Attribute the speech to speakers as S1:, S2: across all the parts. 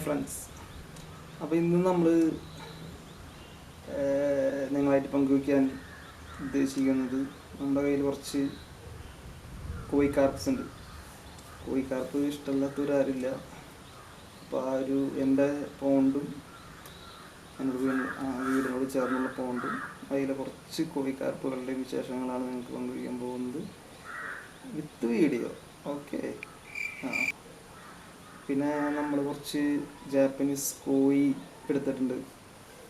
S1: Hi friends. അപ്പോൾ ഇന്ന് നമ്മൾ നിങ്ങളായിട്ട് പങ്കുവയ്ക്കാൻ ഉദ്ദേശിക്കുന്നത് നമ്മുടെ കയ്യിൽ കുറച്ച് കോഴിക്കാർപ്സ് ഉണ്ട്. കോഴിക്കാർപ്പ് ഇഷ്ടമില്ലാത്തവരാരില്ല. അപ്പോൾ ആ ഒരു എൻ്റെ പോണ്ടും എൻ്റെ വീടിനോട് ചേർന്നുള്ള പോണ്ടും അതിലെ കുറച്ച് കോഴിക്കാർപ്പുകളുടെ വിശേഷങ്ങളാണ് നിങ്ങൾക്ക് പങ്കുവയ്ക്കാൻ പോകുന്നത് വിത്ത് വീഡിയോ. ഓക്കെ. പിന്നെ നമ്മൾ കുറച്ച് ജാപ്പനീസ് കോഴി എടുത്തിട്ടുണ്ട്.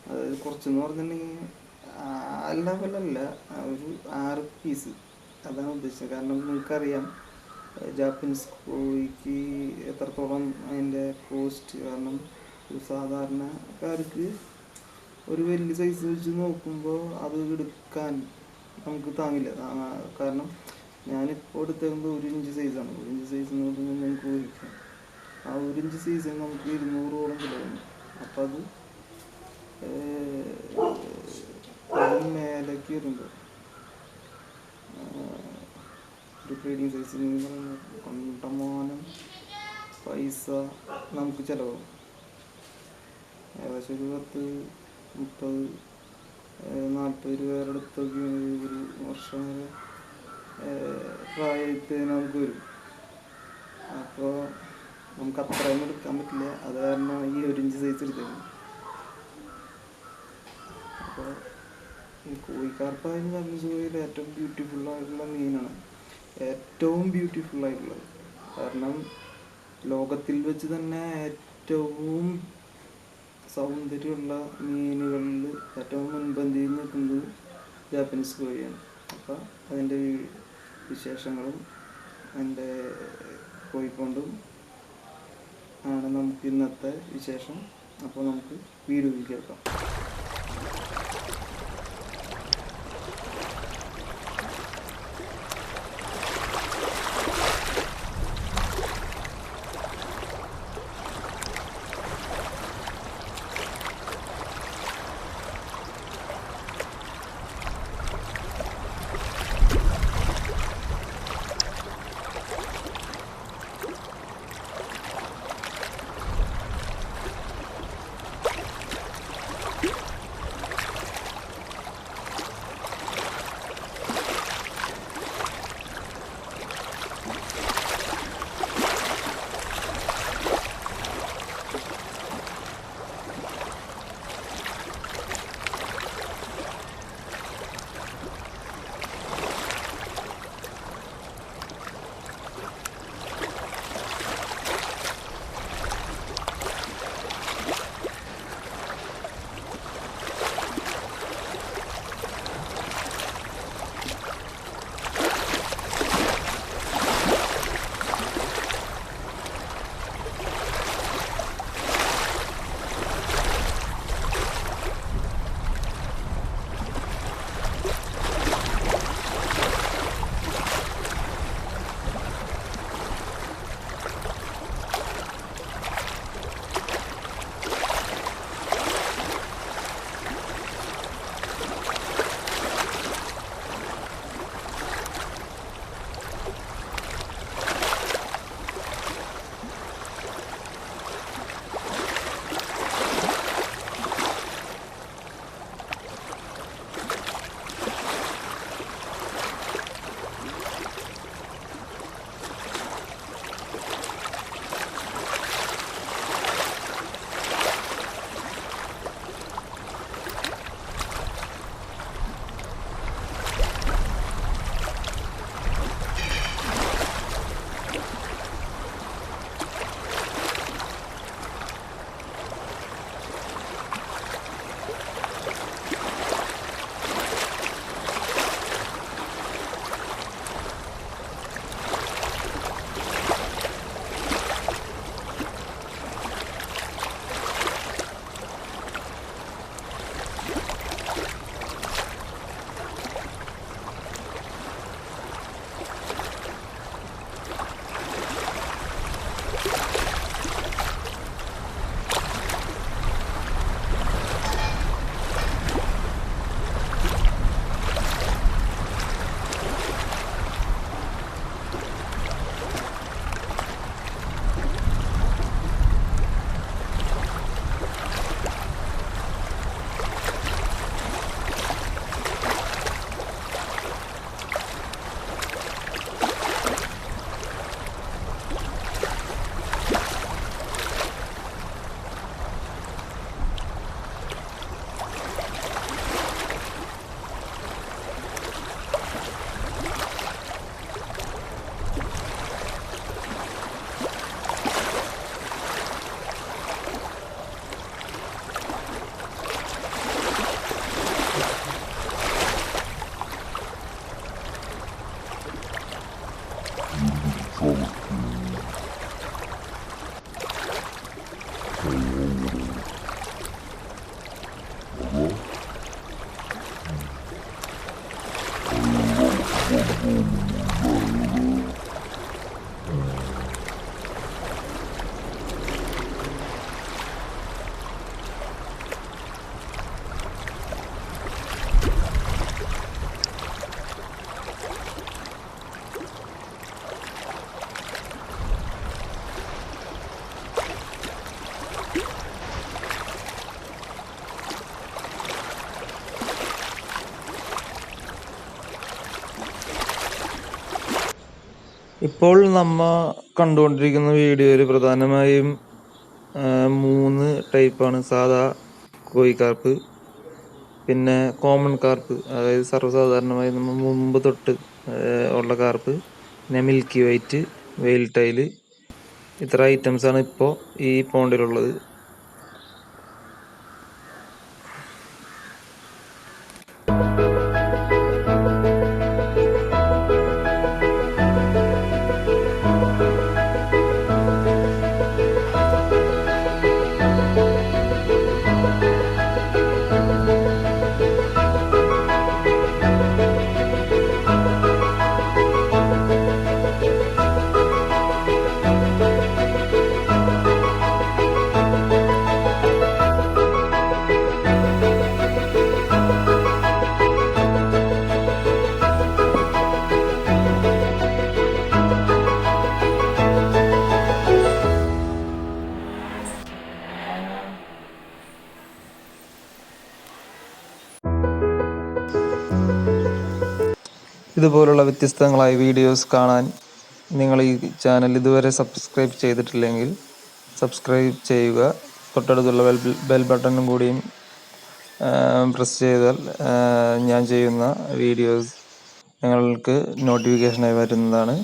S1: അതായത് കുറച്ചെന്ന് പറഞ്ഞിട്ടുണ്ടെങ്കിൽ ലെവലല്ല, ഒരു 6 പീസ്, അതാണ് ഉദ്ദേശിച്ചത്. കാരണം നിങ്ങൾക്കറിയാം ജാപ്പനീസ് കോഴിക്ക് എത്രത്തോളം അതിൻ്റെ കോസ്റ്റ്. കാരണം ഒരു സാധാരണക്കാർക്ക് ഒരു വലിയ സൈസ് വെച്ച് നോക്കുമ്പോൾ അത് എടുക്കാൻ നമുക്ക് താങ്ങില്ല. കാരണം ഞാനിപ്പോൾ എടുത്തേക്കുന്നത് 1 ഇഞ്ച് സൈസാണ്. 1 ഇഞ്ച് സൈസ് എന്ന് പറഞ്ഞാൽ ഞങ്ങൾക്ക് കോഴിക്കാം. ആ 1 ഇഞ്ച് സൈസിന് നമുക്ക് 200ഓളം കിലോ ഉണ്ട്. അപ്പം അത് മേലേക്ക് വരുമ്പോൾ ഒരു ബ്രീഡിങ് സൈസിന് കണ്ടമാനം പൈസ നമുക്ക് ചിലവാകും. ഏകദേശം ഒരു 10, 30, 40 രൂപയുടെ അടുത്തൊക്കെ ഒരു വർഷം വരെ പ്രായത്തിൽ നമുക്ക് വരും. അപ്പോൾ നമുക്ക് അത്രയും എടുക്കാൻ പറ്റില്ല. അത് കാരണം ഈ 1 ഇഞ്ച് സൈസ് എടുത്തത്. അപ്പോൾ ഈ കോഴിക്കാർപ്പായാലും ജാപ്പനീസ് കോഴിയിൽ ഏറ്റവും ബ്യൂട്ടിഫുള്ളായിട്ടുള്ള മീനാണ്, ഏറ്റവും ബ്യൂട്ടിഫുള്ളായിട്ടുള്ളത്. കാരണം ലോകത്തിൽ വെച്ച് തന്നെ ഏറ്റവും സൗന്ദര്യമുള്ള മീനുകളിൽ ഏറ്റവും മുൻപന്തിയിൽ നിൽക്കുന്നത് ജാപ്പനീസ് കോഴിയാണ്. അപ്പോൾ അതിൻ്റെ വിശേഷങ്ങളും എൻ്റെ കോഴിക്കൊണ്ടും ആണ് നമുക്ക് ഇന്നത്തെ വിശേഷം. അപ്പോൾ നമുക്ക് വീഡിയോയിൽ കേൾക്കാം.
S2: ഇപ്പോൾ നമ്മ കണ്ടുകൊണ്ടിരിക്കുന്ന വീഡിയോയിൽ പ്രധാനമായും 3 ടൈപ്പാണ്. സാധാ കോഴിക്കാർപ്പ്, പിന്നെ കോമൺ കാർപ്പ്, അതായത് സർവ്വസാധാരണമായി നമ്മൾ മുമ്പ് തൊട്ട് ഉള്ള കാർപ്പ്, പിന്നെ മിൽക്കി വൈറ്റ്, വെയിൽ ടൈല്, ഇത്ര ഐറ്റംസ് ആണ് ഇപ്പോൾ ഈ പോണ്ടിലുള്ളത്. ഇതുപോലുള്ള വ്യത്യസ്തങ്ങളായ വീഡിയോസ് കാണാൻ നിങ്ങൾ ഈ ചാനൽ ഇതുവരെ സബ്സ്ക്രൈബ് ചെയ്തിട്ടില്ലെങ്കിൽ സബ്സ്ക്രൈബ് ചെയ്യുക. തൊട്ടടുത്തുള്ള ബെൽ ബട്ടണും കൂടിയും പ്രസ് ചെയ്താൽ ഞാൻ ചെയ്യുന്ന വീഡിയോസ് നിങ്ങൾക്ക് നോട്ടിഫിക്കേഷനായി വരുന്നതാണ്.